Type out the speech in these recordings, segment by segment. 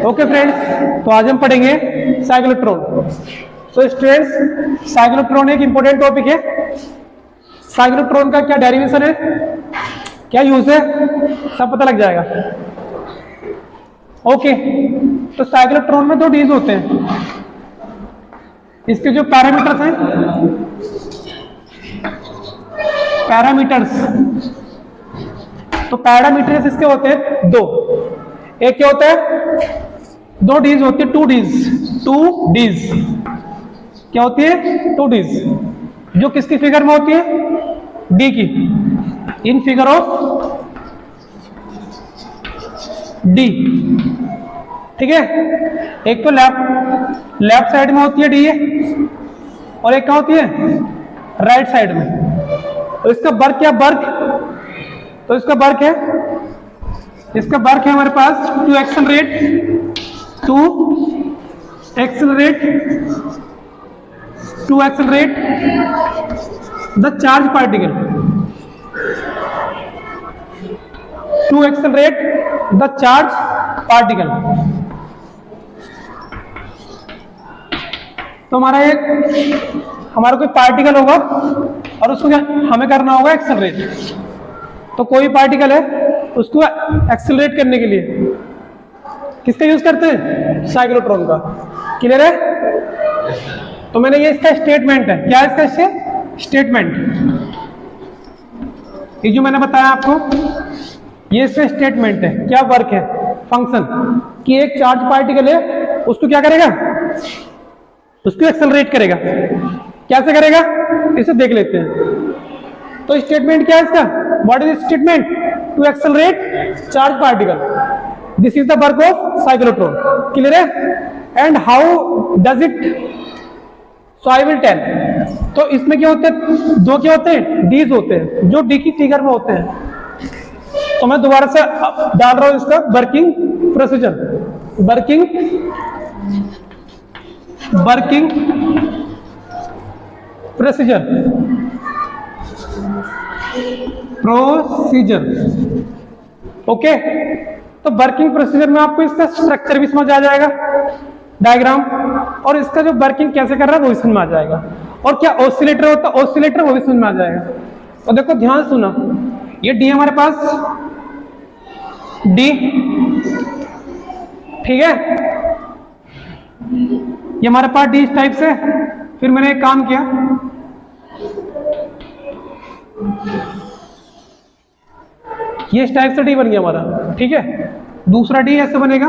Okay friends, तो आज हम पढ़ेंगे साइक्लोट्रॉन। तो स्टूडेंट्स, साइक्लोट्रॉन एक इंपॉर्टेंट टॉपिक है। साइक्लोट्रॉन का क्या डेरिवेशन है, क्या यूज है, सब पता लग जाएगा। ओके, तो साइक्लोट्रॉन में दो डीज होते हैं। इसके जो पैरामीटर्स हैं, तो पैरामीटर्स इसके होते हैं दो। एक क्या होता है, दो डीज होती है, टू डीज क्या होती है, टू डीज, जो किसकी फिगर में होती है, डी की, इन फिगर ऑफ डी। ठीक है, एक तो लेफ्ट साइड में होती है डी और एक क्या होती है, राइट साइड में। तो इसका वर्क क्या, तो इसका वर्क है हमारे पास to accelerate the charge particle, तो हमारा कोई पार्टिकल होगा और उसको हमें करना होगा एक्सेलरेट। तो कोई पार्टिकल है, उसको एक्सेलरेट करने के लिए किसका यूज करते हैं, साइक्लोट्रॉन का। क्लियर है। तो मैंने ये इसका स्टेटमेंट है, क्या है इसका स्टेटमेंट, ये जो मैंने बताया आपको, ये इसका स्टेटमेंट है। क्या वर्क है, फंक्शन, कि एक चार्ज पार्टिकल है, उसको क्या करेगा, उसको एक्सेलरेट करेगा। कैसे करेगा, इसे देख लेते हैं। तो स्टेटमेंट क्या है इसका, what is statement, to accelerate charge particle, this is the work of cyclotron. Clear है। And how does it, so I will tell. तो इसमें क्या होते हैं, दो क्या होते हैं, डीज होते हैं, जो डी की फिगर में होते हैं। तो मैं दोबारा से डाल रहा हूं इसका वर्किंग प्रोसीजर, प्रोसीजर। ओके, तो वर्किंग प्रोसीजर में आपको इसका स्ट्रक्चर भी समझ आ जाएगा, डायग्राम, और इसका जो वर्किंग कैसे कर रहा है वो भी समझ में आ जाएगा। और क्या ऑसिलेटर होता है, ऑसिलेटर, वो भी समझ में आ जाएगा। तो देखो ध्यान सुनो, ये डी हमारे पास, डी, ठीक है, ये हमारे पास डी इस टाइप से। फिर मैंने एक काम किया, ये इस टाइप से डी बन गया हमारा। ठीक है, दूसरा डी ऐसे बनेगा,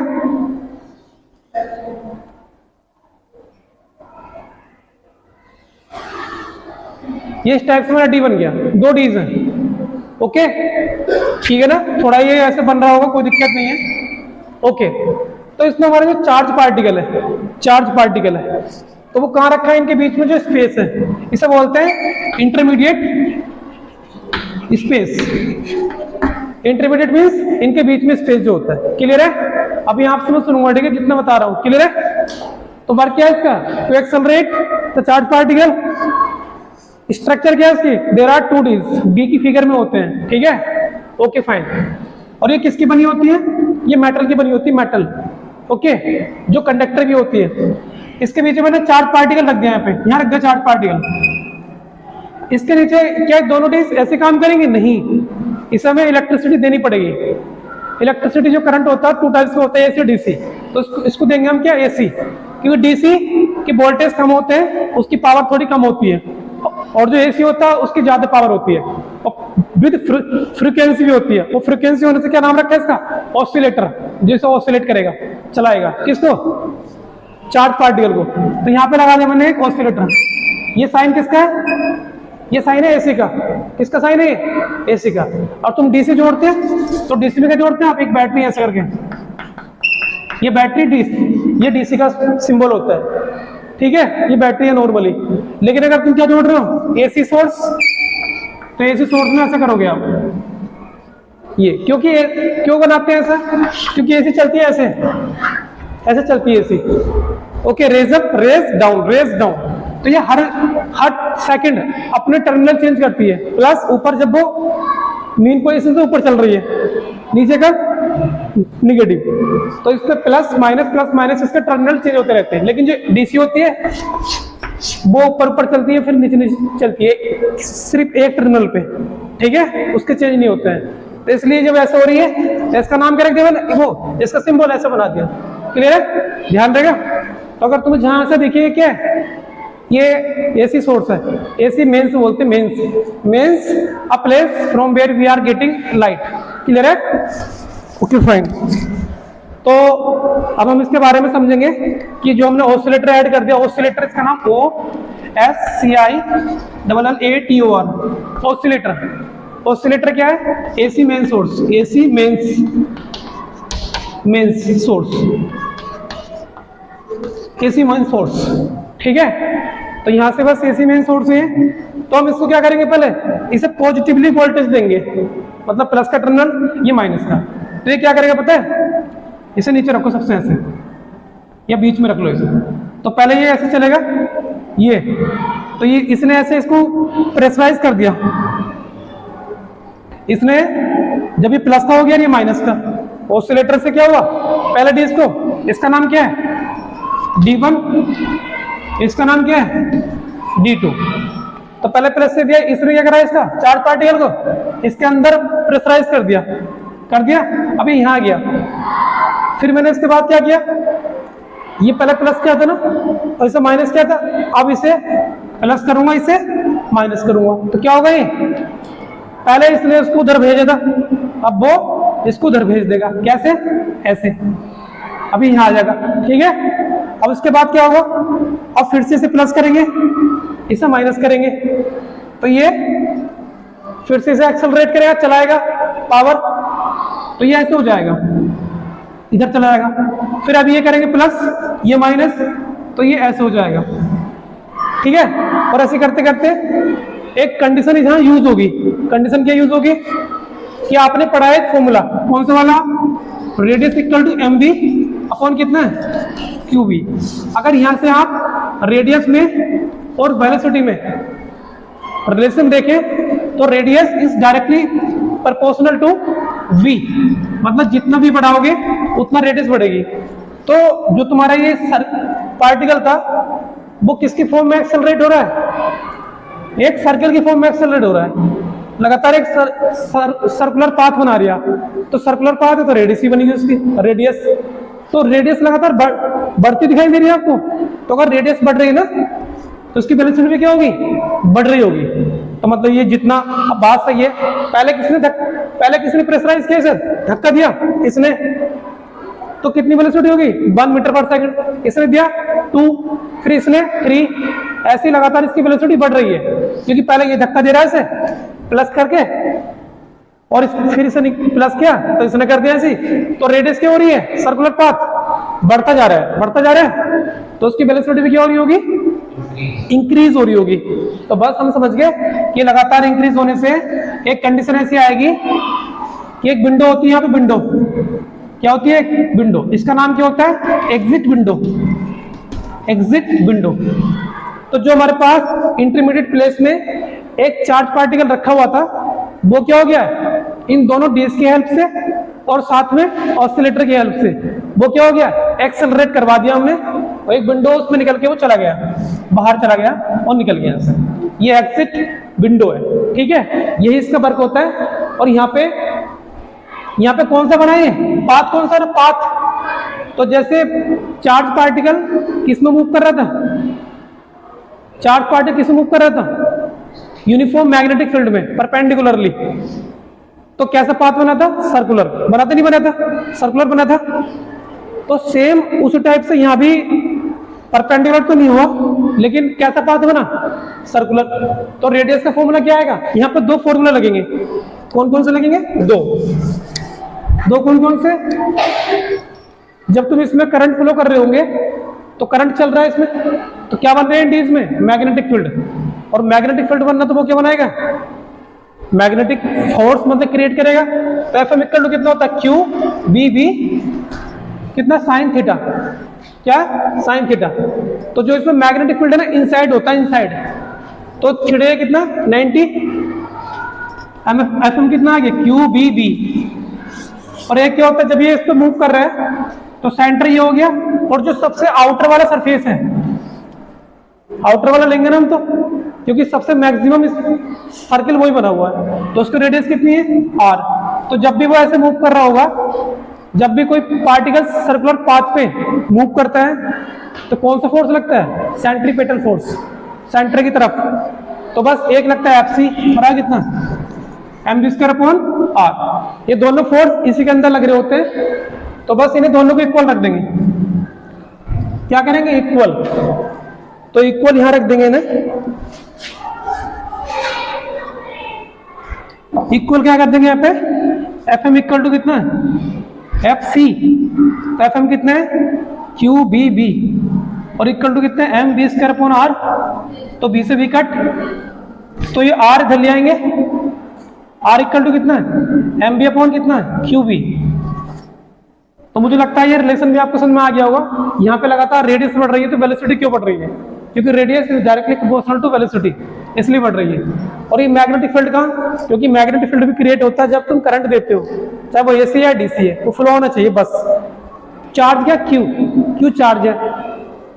ये इस टाइप से मेरा डी बन गया, दो डीज हैं। ओके, ठीक है ना, थोड़ा ये ऐसे बन रहा होगा, कोई दिक्कत नहीं है। ओके, तो इसमें हमारा जो चार्ज पार्टिकल है, तो वो कहां रखा है, इनके बीच में जो स्पेस है, इसे बोलते हैं इंटरमीडिएट स्पेस। इंटरमीडिएट मींस इनके बीच में स्पेस जो होता है। क्लियर है। अब यहां आपसे मैं सुनूंगा, ठीक है, जितना बता रहा हूं। क्लियर है। तो वर्क क्या है इसका, to accelerate the charge particle. Structure क्या है इसकी, there are two dees, D की फिगर में होते हैं। ठीक है, ओके फाइन। और ये किसकी बनी होती है, ये मेटल की बनी होती है, मेटल। ओके, जो कंडक्टर की होती है। इसके नीचे मैंने चार्ज पार्टिकल रख दिया, यहाँ रख दिया चार्ज पार्टिकल। इसके नीचे क्या दोनों डीज ऐसे काम करेंगे, नहीं, इसे हमें इलेक्ट्रिसिटी देनी पड़ेगी। इलेक्ट्रिसिटी जो करंट होता है, टू टाइप्स का होता है, एसी डीसी। तो इसको देंगे हम क्या, एसी, क्योंकि डीसी के वोल्टेज कम होते हैं, उसकी पावर थोड़ी कम होती है, और जो एसी होता है उसकी ज्यादा पावर होती है, और विद फ्रीक्वेंसी भी होती है। वो फ्रीक्वेंसी होने से क्या नाम रखा है इसका, ऑसिलेटर, जिसे ऑसिलेट करेगा, चलाएगा, किसको, चार्ज पार्टिकल को। तो यहाँ पे लगा दिया मैंने एक ऑसिलेटर। ये साइन किसका है, ये साइन है एसी का। किसका साइन है, एसी का। और तुम डीसी जोड़ते हैं, तो डीसी में क्या जोड़ते हैं आप, एक बैटरी ऐसे करके, ये बैटरी डीसी, ये डीसी का सिंबल होता है। ठीक है, ये बैटरी है नॉर्मली। लेकिन अगर तुम क्या जोड़ रहे हो, एसी सोर्स, तो एसी सोर्स में ऐसे करोगे आप, ये क्यों बनाते हैं ऐसा, क्योंकि एसी चलती है ऐसे चलती है AC. Okay, raise up, raise down. तो ये हर सेकंड अपने टर्मिनल चेंज करती है। प्लस ऊपर जब वो मेन पोजीशन से ऊपर चल रही है, नीचे का निगेटिव। तो इसमें प्लस माइनस इसके टर्मिनल चेंज होते रहते हैं, लेकिन जो डीसी होती है वो ऊपर ऊपर चलती है, फिर नीचे नीचे चलती है, सिर्फ एक टर्मिनल पे, ठीक है, उसके चेंज नहीं होते हैं। तो इसलिए जब ऐसा हो रही है तो इसका नाम क्या रख दिया, वो इसका सिंबल ऐसा बना दिया। क्लियर है, ध्यान रहेगा। तो अगर तुम्हें जहां से देखिए क्या है, ये एसी सोर्स है, एसी मेंस बोलते हैं, mains a place from where we are getting light. Clear है, ओके फाइन। तो अब हम इसके बारे में समझेंगे कि जो हमने ऑसिलेटर ऐड कर दिया, ऑसिलेटर इसका नाम OSCILLATOR, ऑसिलेटर। ऑसिलेटर क्या है, AC main source, AC mains source, AC main source, ठीक है। तो यहां से बस एसी मेन सोर्स है, तो हम इसको क्या करेंगे, पहले इसे पॉजिटिवली वोल्टेज देंगे, मतलब प्लस का टर्मिनल, ये माइनस का। तो ये क्या करेगा पता है, इसे नीचे रखो सबसे ऐसे, या बीच में रख लो इसे। तो पहले ये ऐसे चलेगा, ये तो ये इसने ऐसे इसको प्रेशराइज कर दिया, इसने जब ये प्लस का हो गया, ये माइनस का। ऑसिलेटर से क्या हुआ, पहले डी इसको, इसका नाम क्या है D1, इसका नाम क्या है D2। तो पहले प्लस से दिया, इसने क्या करा, इसका चार्ज पार्टिकल को इसके अंदर प्रेशराइज कर दिया, अभी यहां आ गया। फिर मैंने इसके बाद क्या किया, ये पहले प्लस क्या था ना, और इसे माइनस क्या था, अब इसे प्लस करूंगा, इसे माइनस करूंगा, तो क्या होगा, ये पहले इसने इसको उधर भेजा था, अब वो इसको उधर भेज देगा, कैसे, ऐसे, अभी यहां आ जाएगा, ठीक है। अब इसके बाद क्या होगा, अब फिर से इसे प्लस करेंगे, इसे माइनस करेंगे, तो ये फिर से इसे एक्सेलरेट करेगा, चलाएगा पावर, तो ये ऐसे हो जाएगा, इधर चला जाएगा। फिर अब ये करेंगे प्लस, ये माइनस, तो ये ऐसे हो जाएगा, ठीक है। और ऐसे करते करते एक कंडीशन यहां यूज होगी। कंडीशन क्या यूज होगी, कि आपने पढ़ा है फॉर्मूला, कौन सा वाला, radius equal to mv upon कितना है qv। अगर यहां से आप रेडियस में और वेलोसिटी में रिलेशन देखें, तो radius is directly proportional to v, मतलब जितना भी बढ़ाओगे उतना रेडियस बढ़ेगी। तो जो तुम्हारा ये पार्टिकल था, वो किसकी फॉर्म में एक्सेलरेट हो रहा है, एक सर्कल की फॉर्म में एक्सेलरेट हो रहा है, लगातार एक सर्कुलर पाथ बना रहा। तो सर्कुलर पाथ है तो रेडियस ही बनेगी उसकी, रेडियस। तो रेडियस लगातार बढ़ती दिखाई दे रही है आपको। तो अगर रेडियस बढ़ रही है ना, तो उसकी वेलोसिटी भी क्या होगी, बढ़ रही होगी। तो मतलब ये जितना, अब बात सही है, पहले किसने प्रेशराइज किया, इसे धक्का दिया इसने, तो कितनी वेलोसिटी होगी, 1 मीटर पर सेकंड, इसने दिया 2, फिर इसने 3, ऐसी लगातार इसकी वेलोसिटी बढ़ रही है, क्योंकि पहले ये धक्का दे रहा है इसे प्लस करके, और फिर इसने प्लस किया तो इसने कर दिया ऐसी। तो रेडियस क्या हो रही है, सर्कुलर पाथ बढ़ता जा रहा है, तो उसकी वेलोसिटी भी क्या हो रही होगी, इंक्रीज हो रही होगी। तो बस हम समझ गए कि लगातार इंक्रीज होने से एक कंडीशन ऐसी आएगी कि एक विंडो होती है, यहाँ पे विंडो क्या होती है, एक विंडो, इसका नाम क्या होता है, एग्जिट विंडो। तो जो हमारे पास इंटरमीडिएट प्लेस में एक चार्ज पार्टिकल रखा हुआ था, वो क्या हो गया, इन दोनों डीएस की हेल्प से और साथ में ऑसिलेटर की हेल्प से वो क्या हो गया, एक्सेलरेट करवा दिया हमने, और एक विंडो उसमें निकल के वो चला गया, बाहर चला गया और निकल गया ऐसे। ये एग्जिट विंडो है, ठीक है, यही इसका वर्क होता है। और यहाँ पे कौन सा बना है, पाथ कौन सा है, पाथ। तो जैसे चार्ज पार्टिकल किसमें मूव कर रहा था, चार्ज पार्टिकल किसमें मूव कर रहा था, यूनिफॉर्म मैग्नेटिक फील्ड में परपेंडिकुलरली। तो कैसा पाथ बना था, सर्कुलर बना था, नहीं बना था, सर्कुलर बना था। तो सेम उसी टाइप से यहां भी परपेंडिकुलर तो नहीं हुआ, लेकिन कैसा पाथ बना, सर्कुलर। तो रेडियस का फॉर्मूला क्या आएगा, यहाँ पे 2 फॉर्मूला लगेंगे। कौन कौन से लगेंगे, दो कौन कौन से, जब तुम इसमें करंट फ्लो कर रहे होंगे, तो करंट चल रहा है इसमें, तो क्या बन रहे हैं इंडीज में, मैग्नेटिक फील्ड। और मैग्नेटिक फील्ड बनना तो वो क्या बनाएगा, मैग्नेटिक फोर्स मतलब क्रिएट करेगा। तो एफ एम इक्वल टू कितना होता है, क्यू बी बी कितना, साइन थीटा, क्या साइन थीटा। तो जो इसमें मैग्नेटिक फील्ड है ना, इनसाइड होता है, इनसाइड। तो छिड़ेगा कितना 90, एफ एम कितना आ गया, क्यू बी बी और एक क्या होता है, जब ये इस पे मूव कर रहे हैं तो सेंटर ये हो गया, और जो सबसे आउटर वाला सरफेस है, आउटर वाला लेंगे ना हम तो, क्योंकि सबसे मैक्सिमम सर्किल वही बना हुआ है, तो उसकी रेडियस कितनी है r। तो जब भी वो ऐसे मूव कर रहा होगा, जब भी कोई पार्टिकल सर्कुलर पाथ पे मूव करता है तो कौन सा फोर्स लगता है, सेंट्रीपेटल फोर्स, सेंटर की तरफ। तो बस एक लगता है एफसी, बराबर कितना, mv²/r। ये दोनों फोर्स इसी के अंदर लग रहे होते हैं, तो बस इन्हें दोनों को इक्वल रख देंगे। क्या करेंगे, इक्वल। तो इक्वल यहां रख देंगे ना, इक्वल क्या कर देंगे यहाँ पे, एफ एम इक्वल टू कितना है, एफ सी। तो एफ एम कितना है, क्यू बी बी, और इक्वल टू कितना है, mv²/r। तो b से b कट, तो ये r इधर ले आएंगे, r इक्वल टू कितना है, mv/ कितना है, क्यू बी। तो मुझे लगता है ये रिलेशन भी आपको समझ में आ गया होगा। यहाँ पे लगातार रेडियस बढ़ रही है तो वेलोसिटी क्यों बढ़ रही है, क्योंकि radius is directly proportional to velocity, इसलिए बढ़ रही है। और ये मैग्नेटिक फील्ड का, क्योंकि मैग्नेटिक फील्ड भी क्रिएट होता है जब तुम करंट देते हो, चाहे वो एसी या डीसी है, वो फ्लो होना चाहिए बस। चार्ज क्या, क्यू, क्यू चार्ज है,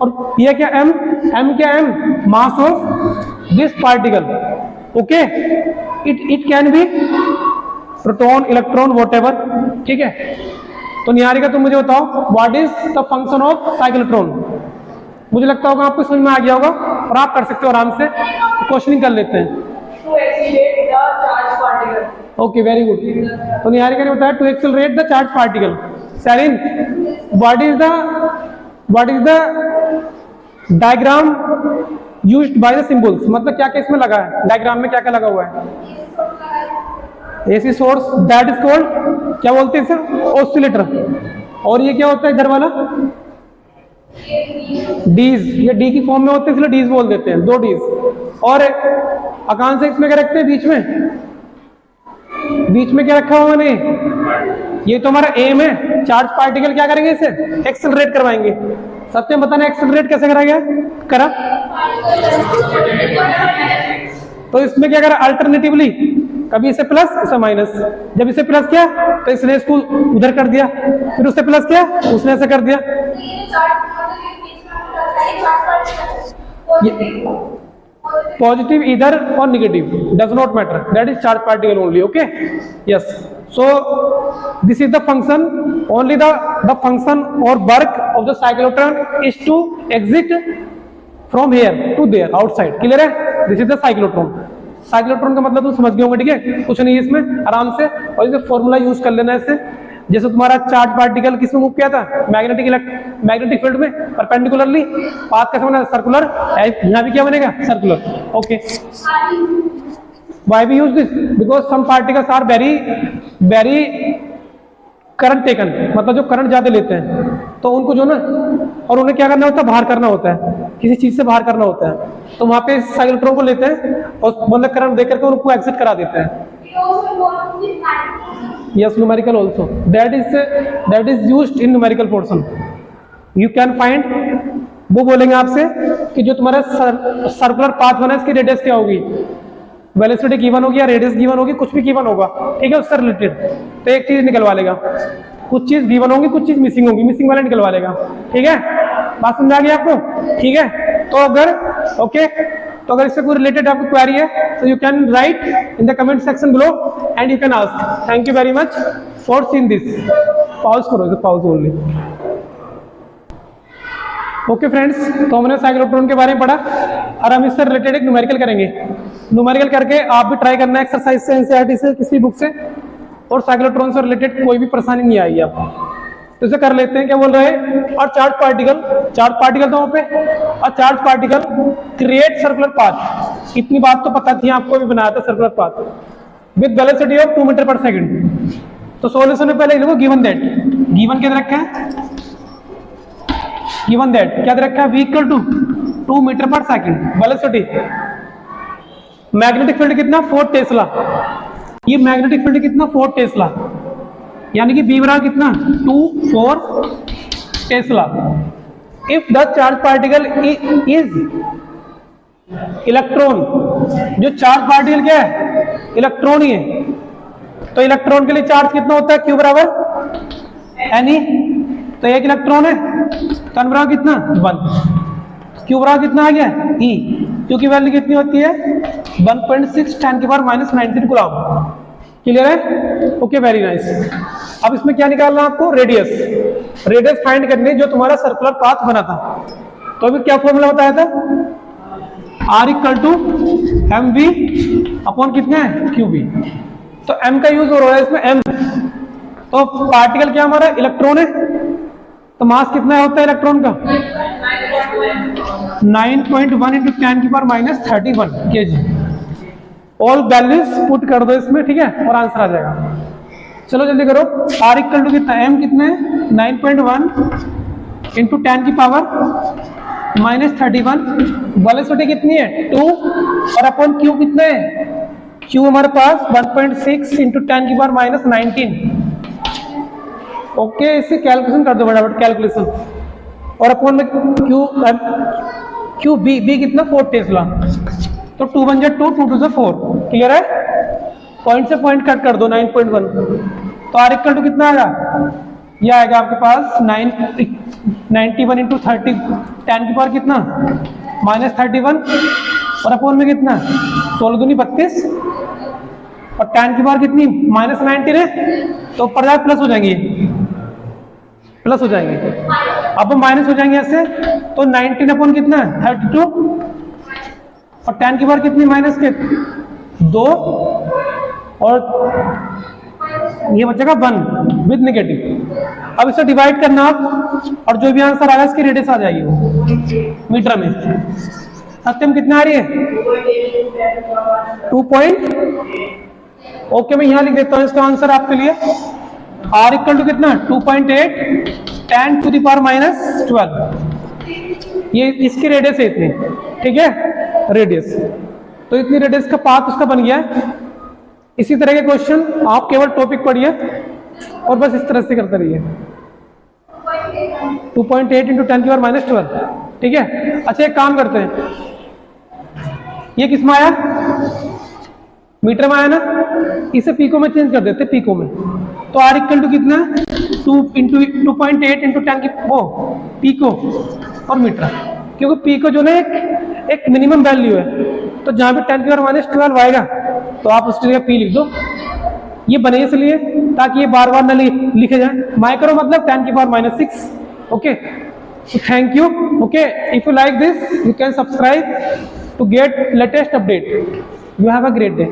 और ये क्या, एम, एम क्या, M mass of this particle. Okay, it can be proton, electron, whatever, ठीक है। तो निहारिका तुम मुझे बताओ, what is the function of cyclotron. मुझे लगता होगा आपको समझ में आ गया होगा, और आप कर सकते हो आराम से, क्वेश्चनिंग कर लेते हैं। Okay, very good. तो निहारिका ने बताया to accelerate the charge particle. Celine, what is the diagram used by the symbols, मतलब क्या क्या इसमें लगा है, डायग्राम में क्या क्या लगा हुआ है। AC source, that is called, क्या बोलते हैं इसे, ऑसिलेटर। और ये क्या होता है इधर वाला, डीज, ये डी की फॉर्म में होते हैं इसलिए डीज बोल देते हैं, दो डीज। और आकांश इसमें क्या रखते हैं, बीच में क्या रखा हुआ मैंने, ये तो हमारा एम है, चार्ज पार्टिकल क्या करेंगे, इसे एक्सेलरेट करवाएंगे। सत्यम बताना एक्सेलरेट कैसे करा। तो इसमें क्या करा, अल्टरनेटिवली, कभी इसे प्लस इसे माइनस, जब इसे प्लस किया तो इसने इसको उधर कर दिया, फिर उससे प्लस किया उसने ऐसे कर दिया। पॉजिटिव इधर और negative, does not matter, that is charge particle only. Okay, yes. So this is the function, only the function और work of the cyclotron is to exit from here to there outside. Clear है, this is the cyclotron. Cyclotron का मतलब तुम समझ गए होंगे, ठीक है, कुछ नहीं है इसमें, आराम से। और इसे फॉर्मूला यूज कर लेना ऐसे, जैसे तुम्हारा चार्ज पार्टिकल किसमें मूव किया था, मैग्नेटिक फील्ड में, परपेंडिकुलरली, पाथ कैसे बना, सर्कुलर, यहाँ भी क्या बनेगा, circular. Okay, why we use this, because some particles are very current taken, मतलब जो करंट ज्यादा लेते हैं, तो उनको जो ना, और उन्हें क्या करना होता है, बाहर करना होता है, किसी चीज से बाहर करना होता है, तो वहां पे साइक्लोट्रॉन को लेते हैं और मतलब करंट देकर के उनको एग्जिट करा देते हैं। Yes, numerical also. That is used in numerical portion. You can find, वो बोलेंगे आपसे कि जो तुम्हारा सर्कुलर पाथ बना है इसकी रेडियस क्या होगी, वेलोसिटी गिवन होगी या रेडियस गिवन होगी, कुछ भी गिवन होगा, ठीक है, उससे रिलेटेड। तो एक चीज निकलवा लेगा, कुछ चीज गिवन होंगी, कुछ चीज मिसिंग होगी, मिसिंग वाला निकलवा लेगा। ठीक है, बात समझ आ गई आपको, ठीक है। तो अगर ओके, तो अगर इससे कोई रिलेटेड आपको क्वेरी है तो you can write in the comment section below and you can ask. Thank you very much for seeing this. Pause करो, पॉज ओनली। ओके फ्रेंड्स, तो हमने साइक्लोट्रॉन के बारे में पढ़ा और हम इससे रिलेटेड एक न्यूमेरिकल करेंगे। न्यूमेरिकल करके आप भी ट्राई करना एक्सरसाइज से, एनसीईआरटी से, किसी बुक से, और साइक्लोट्रॉन से रिलेटेड कोई भी परेशानी नहीं आएगी आपको। तो इसे कर लेते हैं, क्या बोल रहे हैं, और चार्ज पार्टिकल तो वहां पे, और charge particle create circular path. इतनी बात तो पता थी आपको, भी बनाया था circular path with velocity of 2 meter पर सेकंड। तो सॉल्यूशन में पहले लिखो गिवन दैट, गिवन क्या रखा है, गिवन दैट क्या रखा है, v इक्वल टू 2 मीटर पर सेकंड। वेलोसिटी, मैग्नेटिक फील्ड कितना, 4 टेस्ला। ये मैग्नेटिक फील्ड कितना, 4 टेस्ला, यानी कि b बराबर कितना, 2 Tesla. If the charge particle is electron, जो चार्ज पार्टिकल क्या है, इलेक्ट्रॉन ही है, तो इलेक्ट्रॉन के लिए चार्ज कितना होता है, q बराबर Ni, तो एक इलेक्ट्रॉन है, तो n बराबर कितना 1, Q बराबर कितना आ गया E, Q की वैल्यू कितनी होती है 1.6 10 की पावर माइनस 19 कूलम। क्लियर है? Okay, very nice. अब इसमें क्या निकालना है आपको, रेडियस। रेडियस फाइंड करने जो तुम्हारा सर्कुलर पाथ बना था, तो अभी क्या फॉर्मूला बताया था, R equal to M V upon कितना है क्यू बी। तो m का यूज हो रहा है इसमें m, तो पार्टिकल क्या हमारा इलेक्ट्रॉन है, तो मास कितना होता है इलेक्ट्रॉन का 9.1 इंटू 10 की power minus 31 kg। All values put कर दो इसमें, ठीक है, और आंसर आ जाएगा। चलो जल्दी करो, R इक्वल टू कितना, m कितना है 9.1 इंटू 10 की पावर माइनस 31, वेलोसिटी कितनी है 2, और अपॉन Q कितना है, Q हमारे पास 1.6 इंटू 10 की पावर माइनस 19। ओके, इससे कैलकुलेशन कर दो फटाफट, कैलकुलेशन। और अपॉन में Q B कितना 4 टेस्ला, तो 2 बन जाए 2, 2 से 4। क्लियर है? पॉइंट से पॉइंट कट कर दो 9.1, तो R इक्वल टू कितना आएगा, ये आएगा आपके पास 91 इंटू 30 10 की पावर कितना माइनस 31, और अपॉन में कितना 16 दूनी 32, और 10 की पावर कितनी माइनस 19 है, तो ऊपर जाए प्लस हो जाएंगे, प्लस हो जाएंगे, अब माइनस हो जाएंगे ऐसे, तो 19 अपॉन कितना 32, और 10 की पावर कितनी माइनस के 2, और ये बचेगा 1 विद नेगेटिव। अब इसे डिवाइड करना आप, और जो भी आंसर आएगा इसकी रेडियस आ जाएगी वो मीटर में। सत्यम कितना आ रही है 2 पॉइंट। ओके, मैं यहां लिख देता हूं इसका आंसर आपके लिए, R इक्वल टू कितना 2.8 10 टू द पावर माइनस 12, ये इसकी रेडियस है इतनी, ठीक है, रेडियस। तो इतनी रेडियस का पाथ उसका बन गया है। इसी तरह के क्वेश्चन आप केवल टॉपिक पढ़िए और बस इस तरह से करते रहिए। 2.8 इंटू 10 की पावर माइनस 12, ठीक है। अच्छा, एक काम करते हैं, ये किस में आया, मीटर में आया ना, इसे पीको में चेंज कर देते हैं, पीको में। तो R इक्वल टू कितना 2.8 इंटू 10 की वो पीको और मीटर, क्योंकि पीको जो ना एक मिनिमम वैल्यू है, तो जहां पे 10 की पावर माइनस 12 आएगा तो आप उस जगह पी लिख दो। ये बने इसलिए ताकि ये बार बार ना लिखे जाए। माइक्रो मतलब 10 की power minus 6। Okay, so thank you. Okay, if you like this you can subscribe to get latest update. You have a great day.